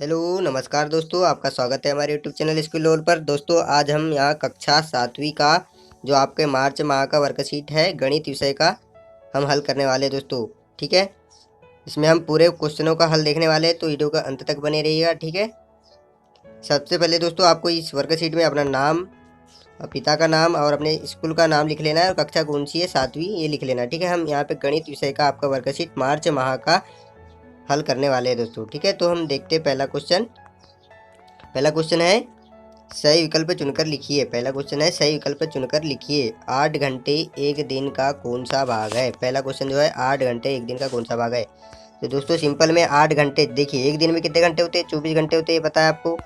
Hello नमस्कार दोस्तों, आपका स्वागत है हमारे यूट्यूब चैनल स्कूल लोल पर। दोस्तों आज हम यहाँ कक्षा 7वीं का जो आपके मार्च माह का वर्कशीट है गणित विषय का हम हल करने वाले हैं दोस्तों। ठीक है, इसमें हम पूरे क्वेश्चनों का हल देखने वाले हैं, तो वीडियो का अंत तक बने रहिएगा। ठीक है, सबसे पहले दोस्तों आपको इस वर्कशीट में अपना नाम, पिता का नाम और अपने स्कूल का नाम लिख लेना है और कक्षा कौन सी है 7वीं ये लिख लेना है। ठीक है, हम यहाँ पे गणित विषय का आपका वर्कशीट मार्च माह का हल करने वाले हैं दोस्तों। ठीक है, तो हम देखते हैं पहला क्वेश्चन है सही विकल्प चुनकर लिखिए। पहला क्वेश्चन है सही विकल्प चुनकर लिखिए। 8 घंटे एक दिन का कौन सा भाग है। पहला क्वेश्चन जो है 8 घंटे एक दिन का कौन सा भाग है। तो दोस्तों सिंपल में 8 घंटे, देखिए एक दिन में कितने घंटे होते हैं, 24 घंटे होते हैं, ये पता है आपको।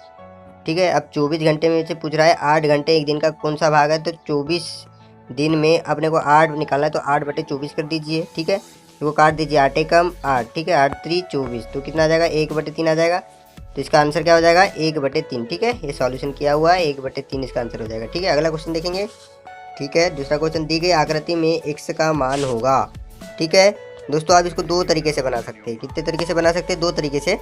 ठीक है, अब 24 घंटे में से पूछ रहा है 8 घंटे एक दिन का कौन सा भाग है, तो 24 दिन में अपने को 8 निकालना है, तो 8/24 कर दीजिए। ठीक है, इसको काट दीजिए, 8 कम 8, ठीक है, 8 3 24, तो कितना आ जाएगा 1/3 आ जाएगा। तो इसका आंसर क्या हो जाएगा 1/3। ठीक है, ये सॉल्यूशन किया हुआ है, 1/3 इसका आंसर हो जाएगा। ठीक है, अगला क्वेश्चन देखेंगे। ठीक है, दूसरा क्वेश्चन, दी गई आकृति में x का मान होगा। ठीक है दोस्तों, आप इसको दो तरीके से बना सकते हैं। कितने तरीके से बना सकते हैं, दो तरीके से।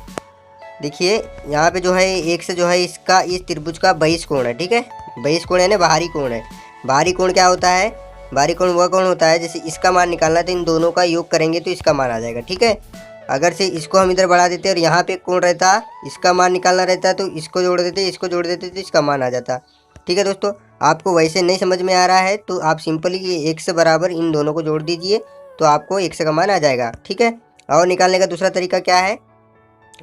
देखिए यहाँ पे जो है x जो है इसका इस त्रिभुज का बहिष कोण है। ठीक है, बहिष कोण यानी बाहरी कोण है। बाहरी कोण क्या होता है, बाहरी कोण वह कोण होता है जैसे इसका मान निकालना है तो इन दोनों का योग करेंगे तो इसका मान आ जाएगा। ठीक है, अगर से इसको हम इधर बढ़ा देते और यहाँ पे कोण रहता, इसका मान निकालना रहता तो इसको जोड़ देते, इसको जोड़ देते तो इसका मान आ जाता। ठीक है दोस्तों, आपको वैसे नहीं समझ में आ रहा है तो आप सिंपली ये x बराबर इन दोनों को जोड़ दीजिए तो आपको x का मान आ जाएगा। ठीक है, और निकालने का दूसरा तरीका क्या है,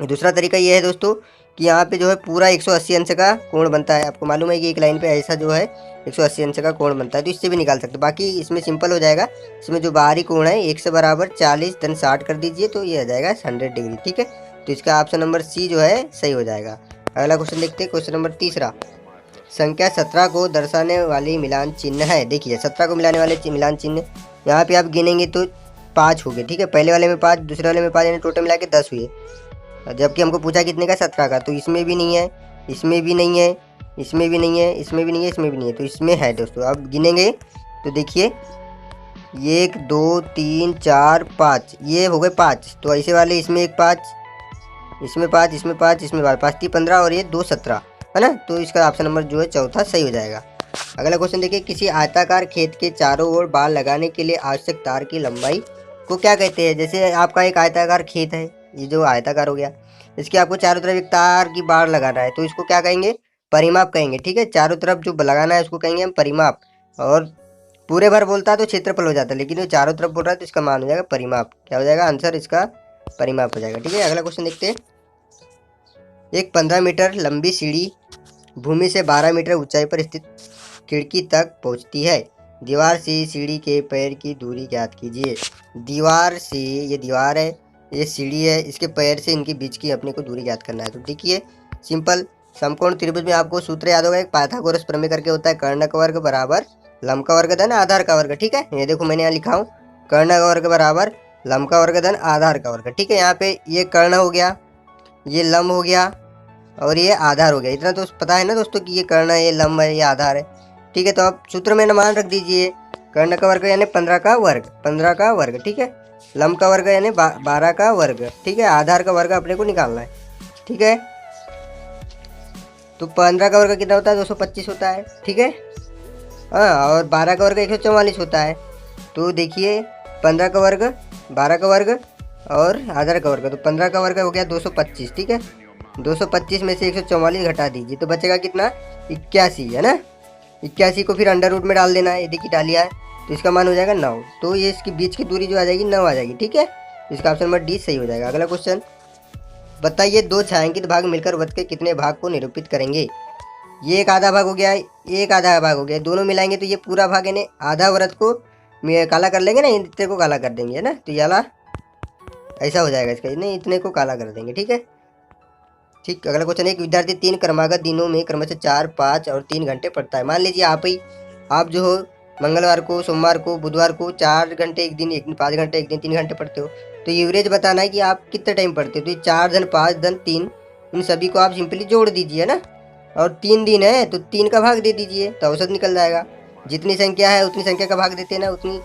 दूसरा तरीका ये है दोस्तों कि यहाँ पे जो है पूरा 180 अंश का कोण बनता है। आपको मालूम है कि एक लाइन पे ऐसा जो है 180 अंश का कोण बनता है, तो इससे भी निकाल सकते हैं। बाकी इसमें सिंपल हो जाएगा, इसमें जो बाहरी कोण है x बराबर 40 धन 60 कर दीजिए तो ये आ जाएगा 100 डिग्री। ठीक है, तो इसका ऑप्शन नंबर सी जो है सही हो जाएगा। अगला क्वेश्चन देखते हैं, क्वेश्चन नंबर तीसरा। संख्या 17 को दर्शाने वाली मिलान चिन्ह है। देखिए 17 को मिलाने वाले मिलान चिन्ह यहाँ पे आप गिनेंगे तो 5 हो गए। ठीक है, पहले वाले में 5, दूसरे वाले में 5, यानी टोटल मिला के 10 हुए। जबकि हमको पूछा कितने का, 17 का, तो इसमें भी नहीं है, इसमें भी नहीं है, इसमें भी नहीं है, इसमें भी नहीं है, इसमें भी नहीं है, तो इसमें है दोस्तों। अब गिनेंगे तो देखिए 1 2 3 4 5, ये हो गए 5, तो ऐसे वाले इसमें एक 5, इसमें 5, इसमें 5, इसमें 5 3 15 और ये 2 17 है ना। तो इसका ऑप्शन नंबर जो है चौथा सही हो जाएगा। अगला क्वेश्चन देखिए, किसी आयताकार खेत के चारों ओर बाड़ लगाने के लिए आवश्यक तार की लंबाई को क्या कहते हैं। जैसे आपका एक आयताकार खेत है, ये जो आयताकार हो गया, इसके आपको चारों तरफ एक तार की बाड़ लगाना है तो इसको क्या कहेंगे, परिमाप कहेंगे। ठीक है, चारों तरफ जो लगाना है उसको कहेंगे हम परिमाप। और पूरे भर बोलता है तो क्षेत्रफल हो जाता है, लेकिन वो चारों तरफ बोल रहा है तो इसका मान हो जाएगा परिमाप। क्या हो जाएगा आंसर, इसका परिमाप हो जाएगा। ठीक है, अगला क्वेश्चन देखते हैं। एक 15 मीटर लंबी सीढ़ी भूमि से 12 मीटर ऊंचाई पर स्थित खिड़की तक पहुंचती है। दीवार से सीढ़ी के पैर की दूरी ज्ञात कीजिए। दीवार से, ये दीवार है, ये सीढ़ी है, इसके पैर से इनके बीच की अपने को दूरी ज्ञात करना है। तो देखिए सिंपल, समकोण त्रिभुज में आपको सूत्र याद होगा, एक पाइथागोरस प्रमेय करके होता है, कर्ण का वर्ग बराबर लंब का वर्ग धन आधार का वर्ग। ठीक है, ये देखो मैंने यहाँ लिखा हूँ, कर्ण का वर्ग बराबर लंब का वर्ग धन आधार का वर्ग। ठीक है, यहाँ पे ये कर्ण हो गया, ये लंब हो गया और ये आधार हो गया। इतना तो पता है ना दोस्तों कि ये कर्ण है, ये लंब है, ये आधार है। ठीक है, तो आप सूत्र में मान रख दीजिए, कर्ण का वर्ग यानी 15 का वर्ग, 15 का वर्ग। ठीक है, लंब का वर्ग यानी 12 का वर्ग। ठीक है, आधार का वर्ग अपने को निकालना है। ठीक है, तो 15 का वर्ग कितना होता है, 225 होता है। ठीक है, हाँ, और 12 का वर्ग 144 होता है। तो देखिए 15 का वर्ग, 12 का वर्ग और आधार का वर्ग, तो 15 का वर्ग हो गया 225। ठीक है, 225 में से 144 घटा दीजिए तो बचेगा कितना, 81 है ना। 81 को फिर अंडर रूट में डाल देना है, ये देखिए डालिया है, तो इसका मान हो जाएगा 9। तो ये इसके बीच की दूरी जो आ जाएगी 9 आ जाएगी। ठीक है, इसका ऑप्शन नंबर डी सही हो जाएगा। अगला क्वेश्चन, बताइए दो छायांकित भाग मिलकर वृत्त के कितने भाग को निरूपित करेंगे। ये एक आधा भाग हो गया, एक आधा भाग हो गया, दोनों मिलाएंगे तो ये पूरा भाग, यानी आधा वृत्त को काला कर लेंगे ना, इतने को काला कर देंगे है ना, तो ये वाला ऐसा हो जाएगा इसका, नहीं इतने को काला कर देंगे। ठीक है, ठीक। अगला क्वेश्चन, एक विद्यार्थी 3 क्रमागत दिनों में क्रमशः 4 5 और 3 घंटे पढ़ता है। मान लीजिए आप जो हो मंगलवार को, सोमवार को, बुधवार को 4 घंटे एक दिन, 5 घंटे एक दिन, 3 घंटे पढ़ते हो, तो एवरेज बताना है कि आप कितने टाइम पढ़ते हो। तो ये 4 धन 5 धन 3, इन सभी को आप सिंपली जोड़ दीजिए ना, और 3 दिन है तो 3 का भाग दे दीजिए तो औसत निकल जाएगा। जितनी संख्या है उतनी संख्या का भाग देते हैं ना, उतनी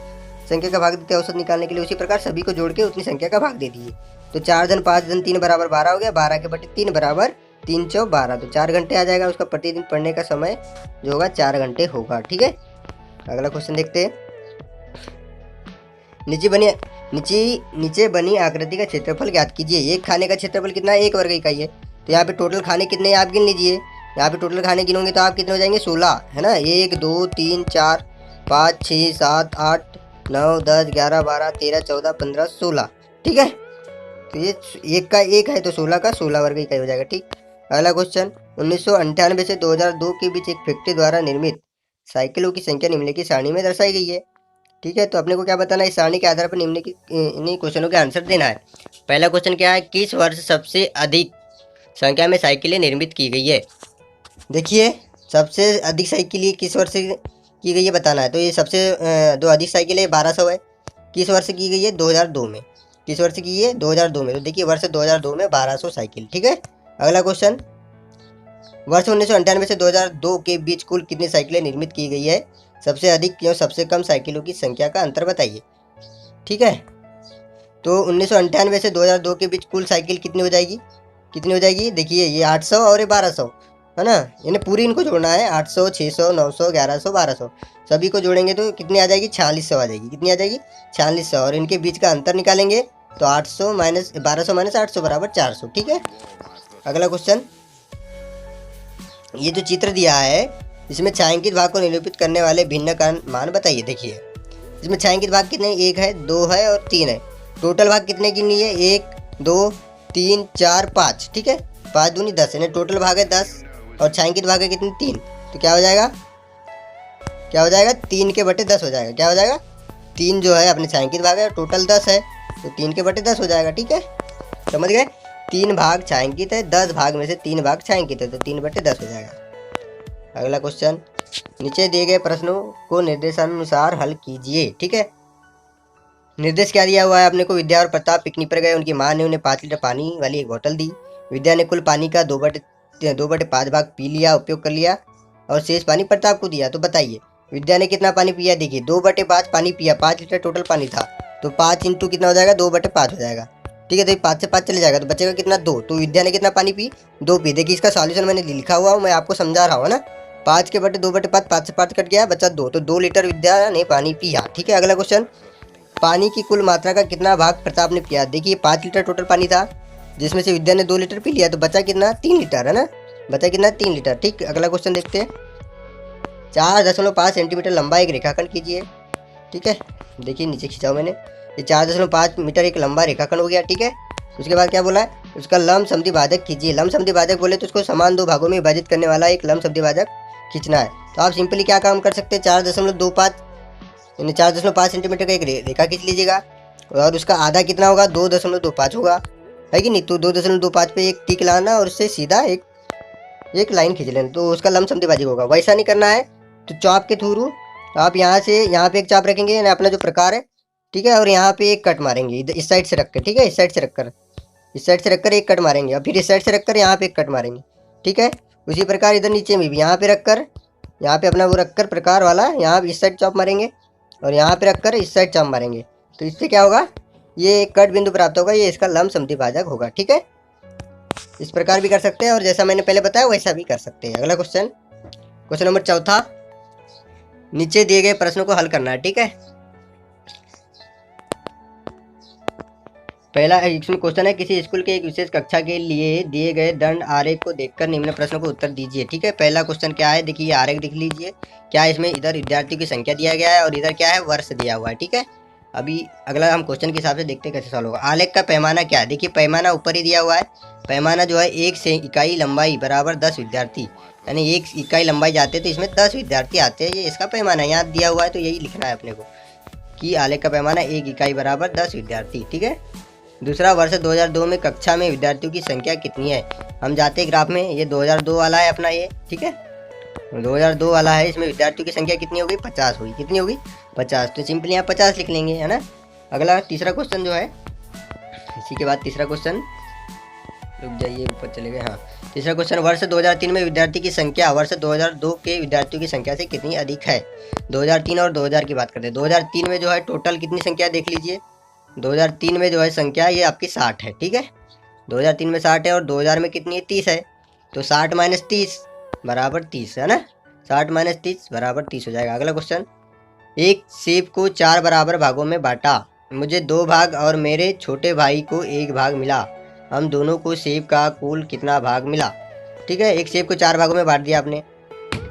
संख्या का भाग देते हैं औसत निकालने के लिए। उसी प्रकार सभी को जोड़ के उतनी संख्या का भाग दे दीजिए तो 4 धन 5 धन 3 बराबर 12 हो गया। 12 के बटे 3 बराबर 3 चौ 12, तो 4 घंटे आ जाएगा। उसका प्रतिदिन पढ़ने का समय जो होगा 4 घंटे होगा। ठीक है, अगला क्वेश्चन देखते हैं। नीचे बनी आकृति का क्षेत्रफल ज्ञात कीजिए। एक खाने का क्षेत्रफल कितना है? 1 वर्ग इकाई है। तो यहाँ पे टोटल खाने कितने हैं आप गिन लीजिए। यहाँ पे टोटल खाने गिनोगे तो आप कितने हो जाएंगे? 16 है ना। 1 2 3 4 5 6 7 8 9 10 11 12 13 14 15 16। ठीक है, तो ये 1 का 1 है तो 16 का 16 वर्ग इकाई हो जाएगा। ठीक, अगला क्वेश्चन। 1998 से 2002 के बीच एक फैक्ट्री द्वारा निर्मित साइकिलों की संख्या निम्नलिखित सारणी में दर्शाई गई है। ठीक है, तो अपने को क्या बताना है? इस सारणी के आधार पर इन्हीं क्वेश्चनों के आंसर देना है। पहला क्वेश्चन क्या है? किस वर्ष सबसे अधिक संख्या में साइकिलें निर्मित की गई है? देखिए, सबसे अधिक साइकिल किस वर्ष की गई है बताना है। तो ये सबसे जो अधिक साइकिल है 1200 है। किस वर्ष की गई है? 2002 में। किस वर्ष की है? 2002 में। तो देखिए वर्ष 2002 में 1200 साइकिल। ठीक है, अगला क्वेश्चन। वर्ष 1998 से 2002 के बीच कुल कितनी साइकिलें निर्मित की गई है? सबसे अधिक या सबसे कम साइकिलों की संख्या का अंतर बताइए। ठीक है, तो 1998 से 2002 के बीच कुल साइकिल कितनी हो जाएगी? कितनी हो जाएगी? देखिए ये 800 और ये 1200 है ना। इन्हें पूरी इनको जोड़ना है। 800 600 900 1100 1200 सभी को जोड़ेंगे तो कितनी आ जाएगी? 4600 आ जाएगी। कितनी आ जाएगी? 4600। और इनके बीच का अंतर निकालेंगे तो 800 माइनस 1200 माइनस 800 बराबर 400। ठीक है, अगला क्वेश्चन। ये जो चित्र दिया है इसमें छायांकित भाग को निरूपित करने वाले भिन्न का मान बताइए। देखिए इसमें छायांकित भाग कितने? 1 है 2 है और 3 है। टोटल भाग कितने की नहीं है? 1 2 3 4 5। ठीक है, 5 दूनी 10 यानी टोटल भाग है 10 और छायांकित भाग है कितने? 3। तो क्या हो जाएगा? क्या हो जाएगा? 3 के बटे 10 हो जाएगा। क्या हो जाएगा? 3 जो है अपने छायांकित भाग है, टोटल 10 है तो 3 के बटे 10 हो जाएगा। ठीक है, समझ गए? 3 भाग छायांकित है, 10 भाग में से 3 भाग छायांकित है तो 3 बटे 10 हो जाएगा। अगला क्वेश्चन। नीचे दिए गए प्रश्नों को निर्देशानुसार हल कीजिए। ठीक है, निर्देश क्या दिया हुआ है अपने को? विद्या और प्रताप पिकनिक पर गए। उनकी माँ ने उन्हें 5 लीटर पानी वाली एक बोतल दी। विद्या ने कुल पानी का 2/5 भाग पी लिया, उपयोग कर लिया और शेष पानी प्रताप को दिया। तो बताइए विद्या ने कितना पानी पिया? देखिए 2/5 पानी पिया, 5 लीटर टोटल पानी था तो 5 इंटू कितना हो जाएगा? 2/5 हो जाएगा। ठीक है, तो 5 से 5 चले जाएगा तो बचेगा कितना? 2। तो विद्या ने कितना पानी पी? 2 पी। देखिए इसका सॉल्यूशन मैंने लिखा हुआ हूँ, मैं आपको समझा रहा हूँ ना। 5 के बटे 2/5, 5 से 5 कट गया, बचा 2, तो 2 लीटर विद्या ने पानी पिया। ठीक है, अगला क्वेश्चन। पानी की कुल मात्रा का कितना भाग प्रताप ने पिया? देखिए 5 लीटर टोटल पानी था जिसमें से विद्या ने 2 लीटर पी लिया तो बचा कितना? 3 लीटर है ना। बचा कितना? 3 लीटर। ठीक, अगला क्वेश्चन देखते हैं। 4.5 सेंटीमीटर लंबा एक रेखाखंड कीजिए। ठीक है, देखिए नीचे खिंचाओ मैंने। ये 4.5 मीटर एक लंबा रेखाखंड हो गया। ठीक है, उसके बाद क्या बोला है? उसका लंब समद्विभाजक कीजिए। लंब समद्विभाजक बोले तो उसको समान 2 भागों में विभाजित करने वाला एक लंब समद्विभाजक खींचना है। तो आप सिंपली क्या काम कर सकते हैं? 4.25 यानी 4.5 सेंटीमीटर का एक रेखा खींच लीजिएगा और उसका आधा कितना होगा? 2.25 होगा, है कि नहीं। तो 2.25 पे एक टिक लाना और उससे सीधा एक लाइन खींच लेना तो उसका लंब समद्विभाजक होगा। वैसा नहीं करना है तो चाप के थ्रू आप यहाँ से यहाँ पे एक चाप रखेंगे यानी अपना जो प्रकार है। ठीक है, और यहाँ पे एक कट मारेंगे इस साइड से रखकर। ठीक है, इस साइड से रखकर एक कट मारेंगे और फिर इस साइड से रखकर यहाँ पे एक कट मारेंगे। ठीक है, उसी प्रकार इधर नीचे में भी यहाँ पे रखकर, यहाँ पे अपना वो रखकर प्रकार वाला यहाँ इस साइड चाप मारेंगे और यहाँ पे रखकर इस साइड चाप मारेंगे। तो इससे क्या होगा? ये एक कट बिंदु प्राप्त होगा, ये इसका लंब समद्विभाजक होगा। ठीक है, इस प्रकार भी कर सकते हैं और जैसा मैंने पहले बताया वैसा भी कर सकते हैं। अगला क्वेश्चन, क्वेश्चन नंबर 4। नीचे दिए गए प्रश्नों को हल करना है। ठीक है, पहला इसमें क्वेश्चन है किसी स्कूल के एक विशेष कक्षा के लिए दिए गए दंड आरेख को देखकर निम्न प्रश्नों को उत्तर दीजिए। ठीक है, पहला क्वेश्चन क्या है? देखिए आरेख देख लीजिए। क्या इसमें इधर विद्यार्थियों की संख्या दिया गया है और इधर क्या है? वर्ष दिया हुआ है। ठीक है, अभी अगला हम क्वेश्चन के हिसाब से देखते हैं कैसे सॉल्व होगा। आलेख का पैमाना क्या है? देखिए पैमाना ऊपर ही दिया हुआ है। पैमाना जो है 1 इकाई लंबाई बराबर 10 विद्यार्थी, यानी 1 इकाई लंबाई जाते तो इसमें 10 विद्यार्थी आते हैं। ये इसका पैमाना यहाँ दिया हुआ है तो यही लिखना है अपने को कि आलेख का पैमाना 1 इकाई बराबर 10 विद्यार्थी। ठीक है, दूसरा वर्ष 2002 में कक्षा में विद्यार्थियों की संख्या कितनी है? हम जाते हैं ग्राफ में, ये 2002 वाला है अपना ये। ठीक है, 2002 वाला है, इसमें विद्यार्थियों की संख्या कितनी होगी? 50 होगी। कितनी होगी? 50। तो सिंपली यहाँ 50 लिख लेंगे, है ना। अगला तीसरा क्वेश्चन जो है, इसी के बाद तीसरा क्वेश्चन, रुक जाइए ऊपर चले गए। हाँ, तीसरा क्वेश्चन, वर्ष 2003 में विद्यार्थी की संख्या वर्ष 2002 के विद्यार्थियों की संख्या से कितनी अधिक है? 2003 और 2000 की बात करते हैं। 2003 में जो है टोटल कितनी संख्या देख लीजिए, 2003 में जो है संख्या ये आपकी 60 है, ठीक है। 2003 में 60 है और 2000 में कितनी है, 30 है। तो 60 माइनस 30 बराबर 30 है ना, 60 माइनस 30 बराबर 30 हो जाएगा। अगला क्वेश्चन, एक सेब को 4 बराबर भागों में बांटा, मुझे 2 भाग और मेरे छोटे भाई को 1 भाग मिला, हम दोनों को सेब का कुल कितना भाग मिला। ठीक है, एक सेब को 4 भागों में बांट दिया आपने,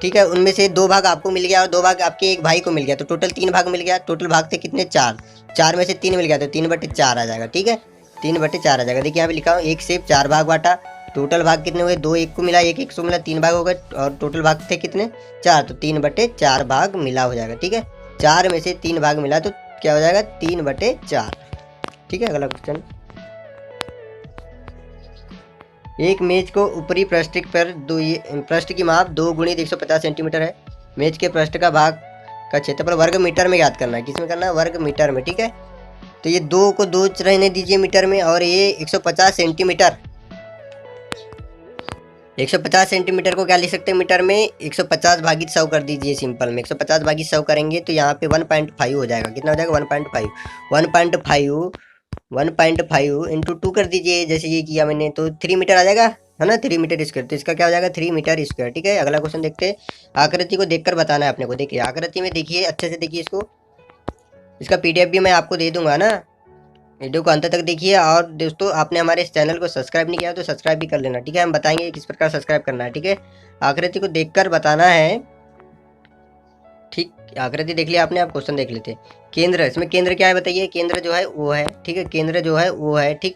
ठीक है। उनमें से 2 भाग आपको मिल गया और 2 भाग आपके एक भाई को मिल गया, तो टोटल 3 भाग मिल गया। टोटल भाग थे कितने, 4, 4 में से 3 मिल गया तो 3/4 आ जाएगा, ठीक है, 3/4 आ जाएगा। देखिए यहाँ पे लिखा हूँ, एक सेब 4 भाग बांटा, टोटल भाग कितने हुए, 2 एक को मिला, 1 1 को मिला, 3 भाग हो गए और टोटल भाग थे कितने, 4, तो 3/4 भाग मिला हो जाएगा, ठीक है। 4 में से 3 भाग मिला तो क्या हो जाएगा, 3/4, ठीक है। अगला क्वेश्चन, एक मेज को ऊपरी पृष्ठ पर पृष्ठ की माप 2 × 150 सेंटीमीटर है, मेज के पृष्ठ का भाग का क्षेत्रफल वर्ग मीटर में ज्ञात करना है। किसमें करना है, वर्ग मीटर में, ठीक है। तो ये 2 को 2 रहने दीजिए मीटर में, और ये 150 सेंटीमीटर, 150 सेंटीमीटर को क्या लिख सकते हैं मीटर में, 150 भागित 100 कर दीजिए सिंपल में। 150 भागित 100 करेंगे तो यहाँ पे 1.5 हो जाएगा, कितना हो जाएगा, 1.5 इंटू 2 कर दीजिए, जैसे ये किया मैंने, तो 3 मीटर आ जाएगा, है ना, 3 मीटर स्क्वायर। तो इसका क्या हो जाएगा, 3 मीटर स्क्वायर, ठीक है। अगला क्वेश्चन देखते हैं, आकृति को देखकर बताना है अपने को। देखिए आकृति में देखिए, अच्छे से देखिए इसको, इसका PDF भी मैं आपको दे दूंगा ना, वीडियो को अंत तक देखिए। और दोस्तों आपने हमारे इस चैनल को सब्सक्राइब नहीं किया तो सब्सक्राइब भी कर लेना, ठीक है। हम बताएंगे किस प्रकार सब्सक्राइब करना है, ठीक है। आकृति को देखकर बताना है, ठीक। आकृति देख लिया आपने, आप क्वेश्चन देख लेते। केंद्र, इसमें केंद्र क्या है बताइए, केंद्र जो है वो है, ठीक है, केंद्र जो है वो है, ठीक,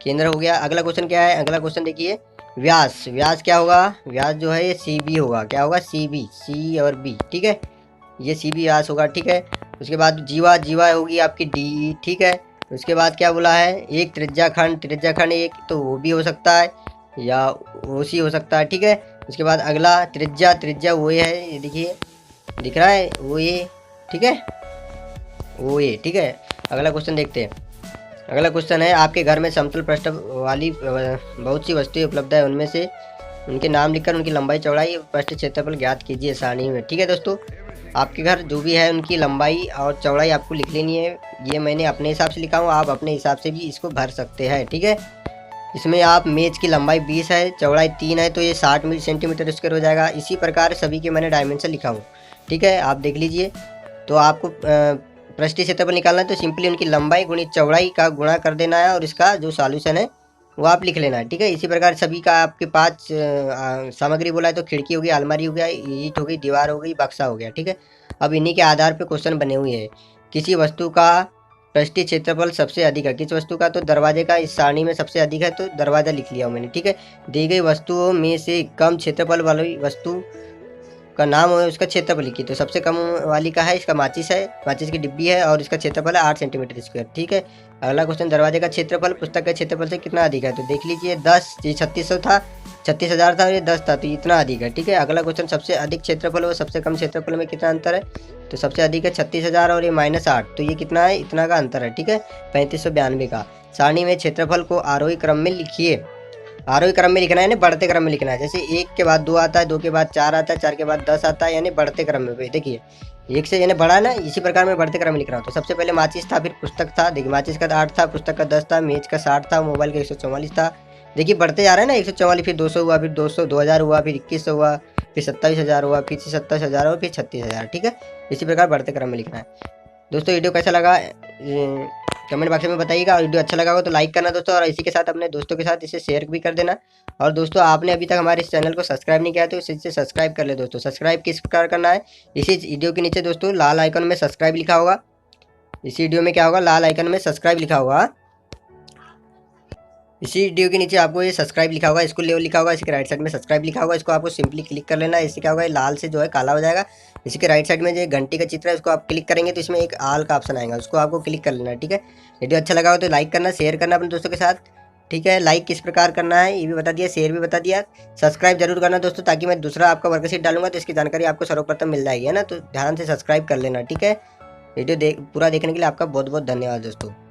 केंद्र हो गया। अगला क्वेश्चन क्या है, अगला क्वेश्चन देखिए, व्यास, व्यास क्या होगा, व्यास जो है ये CB होगा, क्या होगा, CB, C और B, ठीक है, ये CB व्यास होगा, ठीक है। उसके बाद जीवा, जीवा होगी आपकी DE, ठीक है। उसके बाद क्या बोला है, एक त्रिज्याखंड, त्रिज्याखंड एक, तो वो भी हो सकता है या OC हो सकता है, ठीक है। उसके बाद अगला त्रिज्या, त्रिज्या वो है, ये देखिए दिख रहा है वो ये, ठीक है, वो ये, ठीक है। अगला क्वेश्चन देखते हैं। अगला क्वेश्चन है, आपके घर में समतल पृष्ठ वाली बहुत सी वस्तुएं उपलब्ध है, उनमें से उनके नाम लिखकर उनकी लंबाई, चौड़ाई, पृष्ठ क्षेत्रफल ज्ञात कीजिए सारणी में, ठीक है। दोस्तों आपके घर जो भी है उनकी लंबाई और चौड़ाई आपको लिख लेनी है, ये मैंने अपने हिसाब से लिखा हूँ, आप अपने हिसाब से भी इसको भर सकते हैं, ठीक है। इसमें आप मेज की लंबाई 20 है, चौड़ाई 3 है, तो ये 60 सेंटीमीटर स्क्वायर हो जाएगा। इसी प्रकार सभी के मैंने डायमेंशन लिखा हूँ, ठीक है, आप देख लीजिए। तो आपको पृष्ठीय क्षेत्रफल निकालना है तो सिंपली उनकी लंबाई गुणित चौड़ाई का गुणा कर देना है और इसका जो सॉल्यूशन है वो आप लिख लेना है, ठीक है। इसी प्रकार सभी का आपके 5 सामग्री बोला है तो खिड़की हो गई, अलमारी हो गया, ईंट हो गई, दीवार हो गई, बक्सा हो गया, ठीक है। अब इन्हीं के आधार पर क्वेश्चन बने हुए हैं। किसी वस्तु का पृष्ठीय क्षेत्रफल सबसे अधिक है, किस वस्तु का, तो दरवाजे का इस सारणी में सबसे अधिक है, तो दरवाजा लिख लिया हूँ मैंने, ठीक है। दी गई वस्तुओं में से कम क्षेत्रफल वाली वस्तु का नाम है, उसका क्षेत्रफल लिखिए। तो सबसे कम वाली का है, इसका माचिस है, माचिस की डिब्बी है और इसका क्षेत्रफल है 8 सेंटीमीटर स्क्वायर, ठीक है। अगला क्वेश्चन, दरवाजे का क्षेत्रफल पुस्तक के क्षेत्रफल से कितना अधिक है, तो देख लीजिए 10, ये 3600 था, 36,000 था और ये 10 था, तो इतना अधिक है, ठीक है। अगला क्वेश्चन, सबसे अधिक क्षेत्रफल और सबसे कम क्षेत्रफल में कितना अंतर है, तो सबसे अधिक है 36,000 और ये -8, तो ये कितना है, इतना का अंतर है, ठीक है, 3592 का। सारणी में क्षेत्रफल को आरोही क्रम में लिखिए, आरोही क्रम में लिखना है, यानी बढ़ते क्रम में लिखना है। जैसे 1 के बाद 2 आता है, 2 के बाद 4 आता है, 4 के बाद 10 आता है, यानी बढ़ते क्रम में। देखिए 1 से यानी बढ़ा ना, इसी प्रकार में बढ़ते क्रम में लिखना हो। तो सबसे पहले माचिस था, फिर पुस्तक था, देखिए माचिस का 8 था, पुस्तक का 10 था, मेज का 60 था, मोबाइल का 144 था। देखिए बढ़ते जा रहा है ना, 144, फिर 200 हुआ, फिर 200, 2000 हुआ, फिर 2100 हुआ, फिर 27,000 हुआ, फिर 27,000 हुआ, फिर 36,000, ठीक है। इसी प्रकार बढ़ते क्रम में लिखना है। दोस्तों वीडियो कैसा लगा कमेंट बॉक्स में बताइएगा, और वीडियो अच्छा लगा हो तो लाइक करना दोस्तों, और इसी के साथ अपने दोस्तों के साथ इसे शेयर भी कर देना। और दोस्तों आपने अभी तक हमारे इस चैनल को सब्सक्राइब नहीं किया तो इसे सब्सक्राइब कर ले दोस्तों। सब्सक्राइब किस प्रकार करना है, इसी वीडियो के नीचे दोस्तों लाल आइकन में सब्सक्राइब लिखा होगा, इसी वीडियो में क्या होगा, लाल आइकन में सब्सक्राइब लिखा होगा, इसी वीडियो के नीचे आपको ये सब्सक्राइब लिखा होगा, इसको लेवल लिखा होगा, इसके राइट साइड में सब्सक्राइब लिखा होगा, इसको आपको सिंपली क्लिक कर लेना है। इससे क्या होगा, लाल से जो है काला हो जाएगा। इसके राइट साइड में जो घंटी का चित्र है उसको आप क्लिक करेंगे तो इसमें एक आल का ऑप्शन आएगा, उसको आपको क्लिक कर लेना है, ठीक है। वीडियो अच्छा लगा हो तो लाइक करना, शेयर करना अपने दोस्तों के साथ, ठीक है। लाइक किस प्रकार करना है ये भी बता दिया, शेयर भी बता दिया, सब्सक्राइब जरूर करना दोस्तों, ताकि मैं दूसरा आपका वर्कशीट डालूंगा तो इसकी जानकारी आपको सर्वप्रथम मिल जाएगी, है ना। तो ध्यान से सब्सक्राइब कर लेना, ठीक है। वीडियो पूरा देखने के लिए आपका बहुत बहुत धन्यवाद दोस्तों।